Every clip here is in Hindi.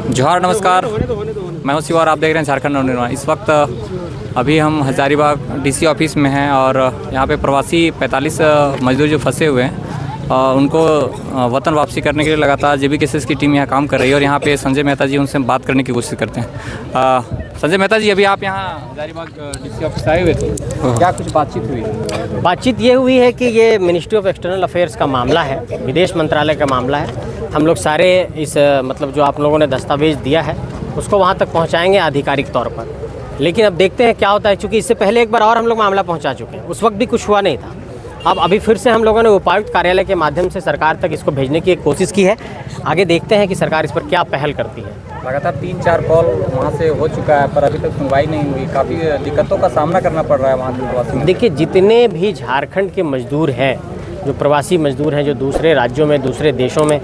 जोहार, नमस्कार। मैं हूं शिवा और आप देख रहे हैं झारखंड नवनिर्माण। इस वक्त अभी हम हजारीबाग डीसी ऑफिस में हैं और यहां पे प्रवासी 45 मजदूर जो फंसे हुए हैं उनको वतन वापसी करने के लिए लगातार जेबीकेएसएस की टीम यहां काम कर रही है और यहां पे संजय मेहता जी उनसे बात करने की कोशिश करते हैं। संजय मेहता जी, अभी आप यहां हजारीबाग डीसी ऑफिस आए हुए थे, क्या कुछ बातचीत हुई? बातचीत ये हुई है कि ये मिनिस्ट्री ऑफ एक्सटर्नल अफेयर्स का मामला है, विदेश मंत्रालय का मामला है। हम लोग सारे इस मतलब जो आप लोगों ने दस्तावेज दिया है उसको वहाँ तक पहुँचाएंगे आधिकारिक तौर पर। लेकिन अब देखते हैं क्या होता है, क्योंकि इससे पहले एक बार और हम लोग मामला पहुँचा चुके हैं, उस वक्त भी कुछ हुआ नहीं था। अब अभी फिर से हम लोगों ने उपायुक्त कार्यालय के माध्यम से सरकार तक इसको भेजने की एक कोशिश की है। आगे देखते हैं कि सरकार इस पर क्या पहल करती है। लगातार 3-4 कॉल वहाँ से हो चुका है पर अभी तक सुनवाई नहीं हुई। काफ़ी दिक्कतों का सामना करना पड़ रहा है वहाँ के प्रवासी। देखिए, जितने भी झारखंड के मजदूर हैं, जो प्रवासी मजदूर हैं, जो दूसरे राज्यों में, दूसरे देशों में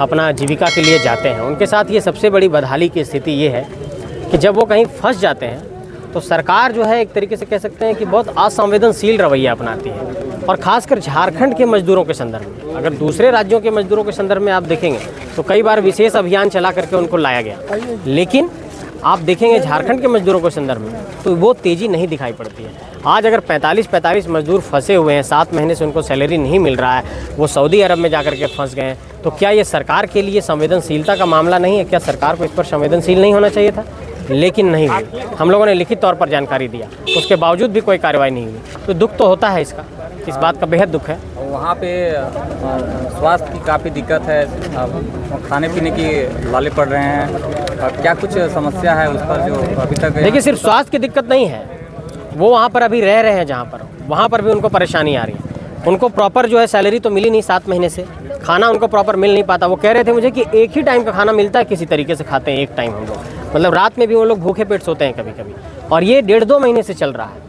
अपना जीविका के लिए जाते हैं, उनके साथ ये सबसे बड़ी बदहाली की स्थिति ये है कि जब वो कहीं फंस जाते हैं तो सरकार जो है एक तरीके से कह सकते हैं कि बहुत असंवेदनशील रवैया अपनाती है। और ख़ासकर झारखंड के मजदूरों के संदर्भ में, अगर दूसरे राज्यों के मजदूरों के संदर्भ में आप देखेंगे तो कई बार विशेष अभियान चला करके उनको लाया गया, लेकिन आप देखेंगे झारखंड के मजदूरों के संदर्भ में तो वो तेज़ी नहीं दिखाई पड़ती है। आज अगर 45 मजदूर फंसे हुए हैं, 7 महीने से उनको सैलरी नहीं मिल रहा है, वो सऊदी अरब में जाकर के फंस गए हैं, तो क्या ये सरकार के लिए संवेदनशीलता का मामला नहीं है? क्या सरकार को इस पर संवेदनशील नहीं होना चाहिए था? लेकिन नहीं हुई। हम लोगों ने लिखित तौर पर जानकारी दिया, उसके बावजूद भी कोई कार्रवाई नहीं हुई। तो दुख तो होता है इसका, इस बात का बेहद दुख है। वहाँ पे स्वास्थ्य की काफ़ी दिक्कत है, खाने पीने की लाले पड़ रहे हैं, क्या कुछ समस्या है उस पर जो अभी तक? देखिए, सिर्फ स्वास्थ्य की दिक्कत नहीं है, वो वहाँ पर अभी रह रहे हैं जहाँ पर, वहाँ पर भी उनको परेशानी आ रही है। उनको प्रॉपर जो है सैलरी तो मिली नहीं 7 महीने से, खाना उनको प्रॉपर मिल नहीं पाता। वो कह रहे थे मुझे कि एक ही टाइम का खाना मिलता है, किसी तरीके से खाते हैं एक टाइम हम लोग, मतलब रात में भी वो लोग भूखे पेट सोते हैं कभी कभी, और ये 1.5-2 महीने से चल रहा है।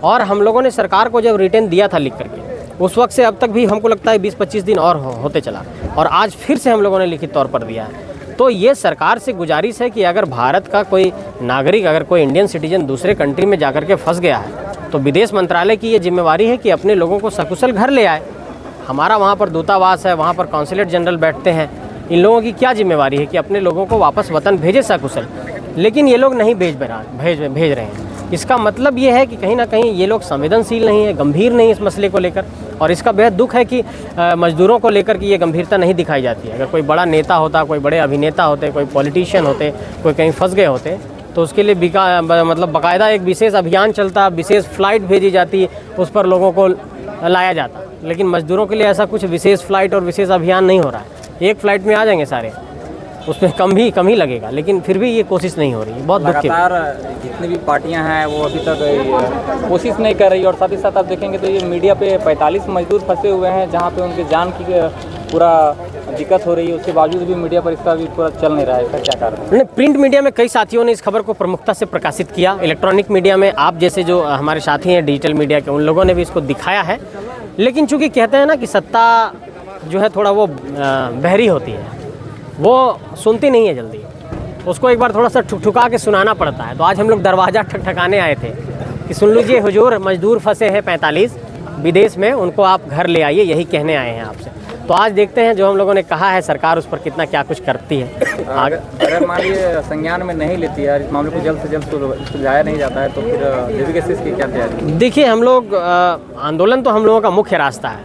और हम लोगों ने सरकार को जब रिटर्न दिया था लिख करके, उस वक्त से अब तक भी हमको लगता है 20-25 दिन और होते चला, और आज फिर से हम लोगों ने लिखित तौर पर दिया है। तो ये सरकार से गुजारिश है कि अगर भारत का कोई नागरिक, अगर कोई इंडियन सिटीजन दूसरे कंट्री में जाकर के फंस गया है तो विदेश मंत्रालय की ये जिम्मेवारी है कि अपने लोगों को सकुशल घर ले आए। हमारा वहाँ पर दूतावास है, वहाँ पर कॉन्सुलेट जनरल बैठते हैं, इन लोगों की क्या जिम्मेवारी है कि अपने लोगों को वापस वतन भेजे सकुशल। लेकिन ये लोग नहीं भेज रहे हैं। इसका मतलब ये है कि कहीं ना कहीं ये लोग संवेदनशील नहीं है, गंभीर नहीं इस मसले को लेकर, और इसका बेहद दुख है कि मजदूरों को लेकर की ये गंभीरता नहीं दिखाई जाती है। अगर कोई बड़ा नेता होता, कोई बड़े अभिनेता होते, कोई पॉलिटिशियन होते, कोई कहीं फंस गए होते, तो उसके लिए मतलब बाकायदा एक विशेष अभियान चलता, विशेष फ़्लाइट भेजी जाती, उस पर लोगों को लाया जाता। लेकिन मजदूरों के लिए ऐसा कुछ विशेष फ़्लाइट और विशेष अभियान नहीं हो रहा है। एक फ़्लाइट में आ जाएंगे सारे, उसमें कम ही लगेगा, लेकिन फिर भी ये कोशिश नहीं हो रही है। बहुत दुख की बात। जितनी भी पार्टियां हैं वो अभी तक कोशिश नहीं कर रही, और साथ ही साथ आप देखेंगे तो ये मीडिया पे 45 मजदूर फंसे हुए हैं जहां पे उनके जान की पूरा दिक्कत हो रही है, उसके बावजूद भी मीडिया पर इसका भी पूरा चल नहीं रहा है। इसका क्या कारण है? प्रिंट मीडिया में कई साथियों ने इस खबर को प्रमुखता से प्रकाशित किया, इलेक्ट्रॉनिक मीडिया में आप जैसे जो हमारे साथी हैं डिजिटल मीडिया के, उन लोगों ने भी इसको दिखाया है। लेकिन चूँकि कहते हैं ना कि सत्ता जो है थोड़ा वो बहरी होती है, वो सुनती नहीं है जल्दी, उसको एक बार थोड़ा सा ठुकठुका के सुनाना पड़ता है। तो आज हम लोग दरवाज़ा ठकठकाने आए थे कि सुन लीजिए हुजूर, मजदूर फंसे हैं 45 विदेश में, उनको आप घर ले आइए, यही कहने आए हैं आपसे। तो आज देखते हैं जो हम लोगों ने कहा है, सरकार उस पर कितना क्या कुछ करती है। अगर मान लीजिए संज्ञान में नहीं लेती है, इस मामले को जल्द से जल्द सुलझाया नहीं जाता है, तो फिर जेबीकेएसएस की क्या तैयारी? देखिए, हम लोग आंदोलन तो हम लोगों का मुख्य रास्ता है,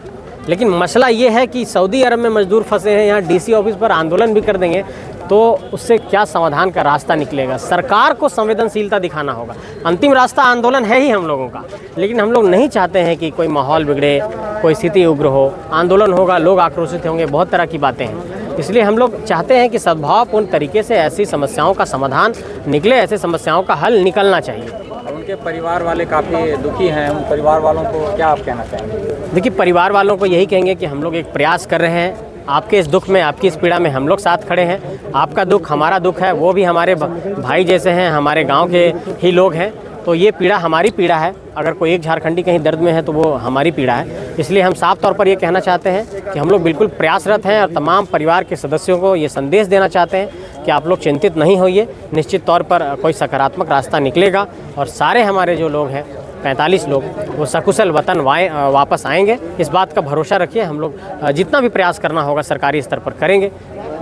लेकिन मसला ये है कि सऊदी अरब में मजदूर फंसे हैं, यहाँ डीसी ऑफिस पर आंदोलन भी कर देंगे तो उससे क्या समाधान का रास्ता निकलेगा? सरकार को संवेदनशीलता दिखाना होगा। अंतिम रास्ता आंदोलन है ही हम लोगों का, लेकिन हम लोग नहीं चाहते हैं कि कोई माहौल बिगड़े, कोई स्थिति उग्र हो। आंदोलन होगा, लोग आक्रोशित होंगे, बहुत तरह की बातें हैं। इसलिए हम लोग चाहते हैं कि सद्भावपूर्ण तरीके से ऐसी समस्याओं का समाधान निकले, ऐसे समस्याओं का हल निकलना चाहिए। उनके परिवार वाले काफ़ी दुखी हैं, उन परिवार वालों को क्या आप कहना चाहेंगे? देखिए, परिवार वालों को यही कहेंगे कि हम लोग एक प्रयास कर रहे हैं, आपके इस दुख में, आपकी इस पीड़ा में हम लोग साथ खड़े हैं। आपका दुख हमारा दुख है, वो भी हमारे भाई जैसे हैं, हमारे गांव के ही लोग हैं, तो ये पीड़ा हमारी पीड़ा है। अगर कोई एक झारखंडी कहीं दर्द में है तो वो हमारी पीड़ा है। इसलिए हम साफ तौर पर ये कहना चाहते हैं कि हम लोग बिल्कुल प्रयासरत हैं और तमाम परिवार के सदस्यों को ये संदेश देना चाहते हैं कि आप लोग चिंतित नहीं होइए, निश्चित तौर पर कोई सकारात्मक रास्ता निकलेगा और सारे हमारे जो लोग हैं 45 लोग वो सकुशल वतन वापस आएंगे। इस बात का भरोसा रखिए। हम लोग जितना भी प्रयास करना होगा सरकारी स्तर पर करेंगे।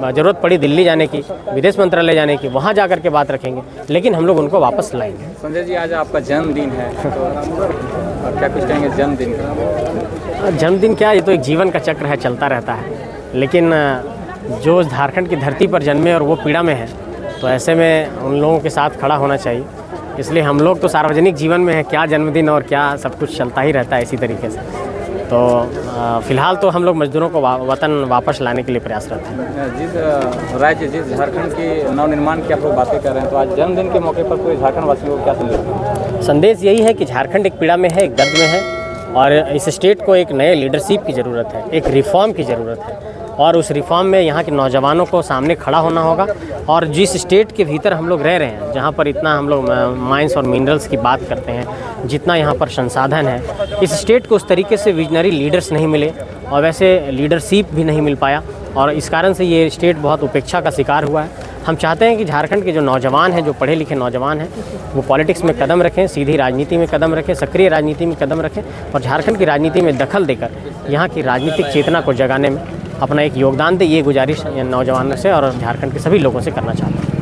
ज़रूरत पड़ी दिल्ली जाने की, विदेश मंत्रालय जाने की, वहाँ जा कर के बात रखेंगे, लेकिन हम लोग उनको वापस लाएंगे। संजय जी, आज आपका जन्मदिन है, तो क्या कुछ कहेंगे जन्मदिन का? जन्मदिन क्या, ये तो एक जीवन का चक्र है, चलता रहता है। लेकिन जो झारखंड की धरती पर जन्मे और वो पीड़ा में है, तो ऐसे में उन लोगों के साथ खड़ा होना चाहिए। इसलिए हम लोग तो सार्वजनिक जीवन में है, क्या जन्मदिन और क्या सब कुछ चलता ही रहता है इसी तरीके से। तो फ़िलहाल तो हम लोग मज़दूरों को वतन वापस लाने के लिए प्रयासरत हैं। जिस राज्य, जिस झारखंड के नवनिर्माण की आप लोग बातें कर रहे हैं, तो आज जन्मदिन के मौके पर पूरे झारखंड वासियों को क्या संदेश दें? संदेश यही है कि झारखंड एक पीड़ा में है, एक दर्द में है, और इस स्टेट को एक नए लीडरशिप की ज़रूरत है, एक रिफॉर्म की ज़रूरत है, और उस रिफॉर्म में यहाँ के नौजवानों को सामने खड़ा होना होगा। और जिस स्टेट के भीतर हम लोग रह रहे हैं, जहाँ पर इतना हम लोग माइंस और मिनरल्स की बात करते हैं, जितना यहाँ पर संसाधन है, इस स्टेट को उस तरीके से विजनरी लीडर्स नहीं मिले और वैसे लीडरशिप भी नहीं मिल पाया, और इस कारण से ये स्टेट बहुत उपेक्षा का शिकार हुआ है। हम चाहते हैं कि झारखंड के जो नौजवान हैं, जो पढ़े लिखे नौजवान हैं, वो पॉलिटिक्स में कदम रखें, सीधी राजनीति में कदम रखें, सक्रिय राजनीति में कदम रखें, और झारखंड की राजनीति में दखल देकर यहाँ की राजनीतिक चेतना को जगाने में अपना एक योगदान दे। ये गुजारिश नौजवानों से और झारखंड के सभी लोगों से करना चाहते हैं।